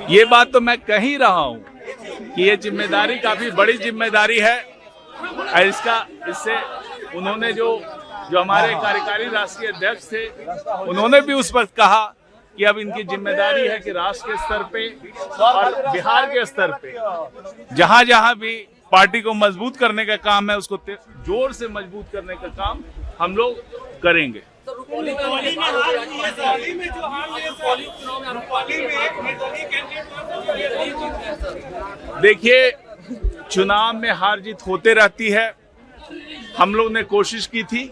ये बात तो मैं कह ही रहा हूँ कि ये जिम्मेदारी काफी बड़ी जिम्मेदारी है। इससे उन्होंने जो हमारे कार्यकारी राष्ट्रीय अध्यक्ष थे, उन्होंने भी उस वक्त कहा कि अब इनकी जिम्मेदारी है कि राष्ट्र के स्तर पे और बिहार के स्तर पे जहां जहां भी पार्टी को मजबूत करने का काम है, उसको जोर से मजबूत करने का काम हम लोग करेंगे। देखिए, चुनाव में हार जीत होते रहती है। हम लोग ने कोशिश की थी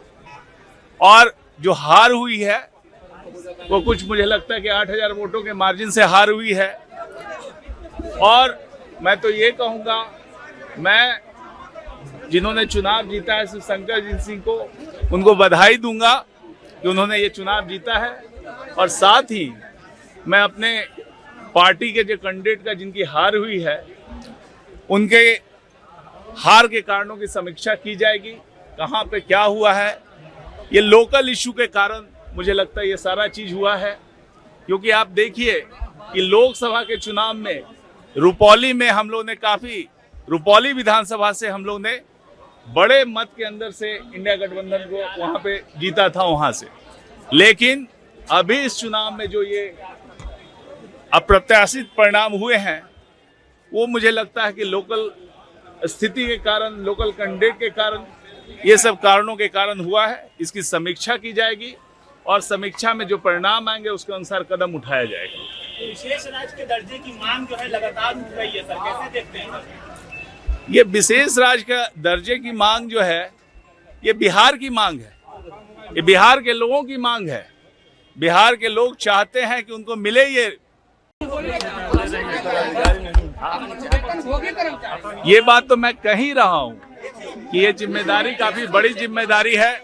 और जो हार हुई है वो कुछ मुझे लगता है कि 8000 वोटों के मार्जिन से हार हुई है। और मैं तो ये कहूँगा, मैं जिन्होंने चुनाव जीता है शंकर जी सिंह को, उनको बधाई दूंगा कि उन्होंने ये चुनाव जीता है। और साथ ही मैं अपने पार्टी के जो कैंडिडेट का जिनकी हार हुई है, उनके हार के कारणों की समीक्षा की जाएगी, कहाँ पे क्या हुआ है। ये लोकल इशू के कारण मुझे लगता है ये सारा चीज हुआ है, क्योंकि आप देखिए कि लोकसभा के चुनाव में रुपौली में हम लोग ने रुपौली विधानसभा से हम लोग ने बड़े मत के अंदर से इंडिया गठबंधन को वहां पे जीता था वहां से। लेकिन अभी इस चुनाव में जो ये अप्रत्याशित परिणाम हुए हैं, वो मुझे लगता है कि लोकल स्थिति के कारण, लोकल कैंडिडेट के कारण, ये सब कारणों के कारण हुआ है। इसकी समीक्षा की जाएगी और समीक्षा में जो परिणाम आएंगे उसके अनुसार कदम उठाया जाएगा। विशेष राज्य के दर्जे की मांग जो है लगातार उठ रही है, सर कैसे देखते हैं? ये विशेष राज्य का दर्जे की मांग जो है, ये बिहार की मांग है, ये बिहार के लोगों की मांग है। बिहार के लोग चाहते हैं कि उनको मिले ये बात तो मैं कह ही रहा हूँ कि ये जिम्मेदारी काफी बड़ी जिम्मेदारी है।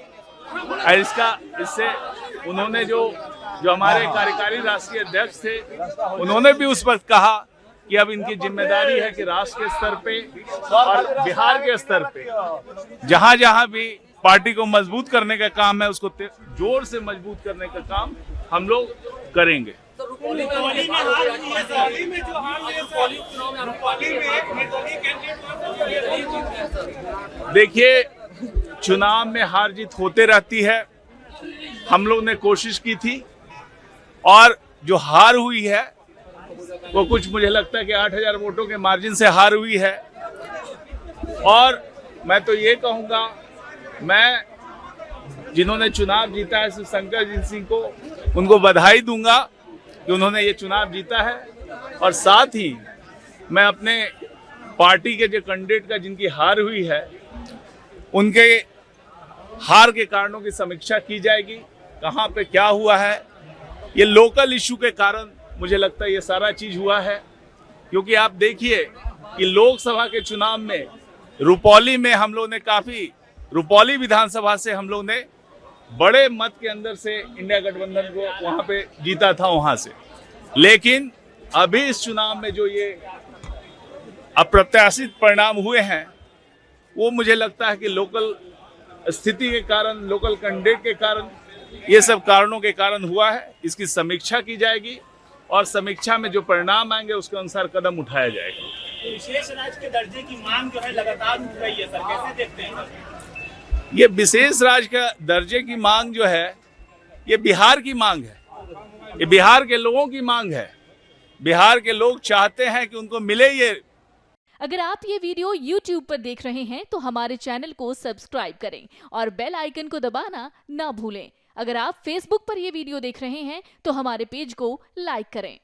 इससे उन्होंने जो हमारे कार्यकारी राष्ट्रीय अध्यक्ष थे, उन्होंने भी उस वक्त कहा कि अब इनकी जिम्मेदारी है कि राष्ट्र के स्तर पे और बिहार के स्तर पे जहां जहां भी पार्टी को मजबूत करने का काम है, उसको जोर से मजबूत करने का काम हम लोग करेंगे। देखिए, चुनाव में हार जीत होते रहती है। हम लोग ने कोशिश की थी और जो हार हुई है वो कुछ मुझे लगता है कि 8000 वोटों के मार्जिन से हार हुई है। और मैं तो ये कहूँगा, मैं जिन्होंने चुनाव जीता है शंकर जी सिंह को, उनको बधाई दूंगा कि उन्होंने ये चुनाव जीता है। और साथ ही मैं अपने पार्टी के जो कैंडिडेट का जिनकी हार हुई है, उनके हार के कारणों की समीक्षा की जाएगी, कहाँ पे क्या हुआ है। ये लोकल इशू के कारण मुझे लगता है ये सारा चीज हुआ है, क्योंकि आप देखिए कि लोकसभा के चुनाव में रुपौली में हम लोग ने रुपौली विधानसभा से हम लोग ने बड़े मत के अंदर से इंडिया गठबंधन को वहां पे जीता था वहां से। लेकिन अभी इस चुनाव में जो ये अप्रत्याशित परिणाम हुए हैं, वो मुझे लगता है कि लोकल स्थिति के कारण, लोकल कैंडिडेट के कारण, ये सब कारणों के कारण हुआ है। इसकी समीक्षा की जाएगी और समीक्षा में जो परिणाम आएंगे उसके अनुसार कदम उठाया जाएगा। विशेष राज्य के दर्जे की मांग जो है लगातार उठ रही है, सर कैसे देखते हैं? ये विशेष राज्य का दर्जे की मांग जो है, ये बिहार की मांग है, ये बिहार के लोगों की मांग है। बिहार के लोग चाहते हैं कि उनको मिले ये। अगर आप ये वीडियो YouTube पर देख रहे हैं तो हमारे चैनल को सब्सक्राइब करें और बेल आइकन को दबाना ना भूलें। अगर आप Facebook पर ये वीडियो देख रहे हैं तो हमारे पेज को लाइक करें।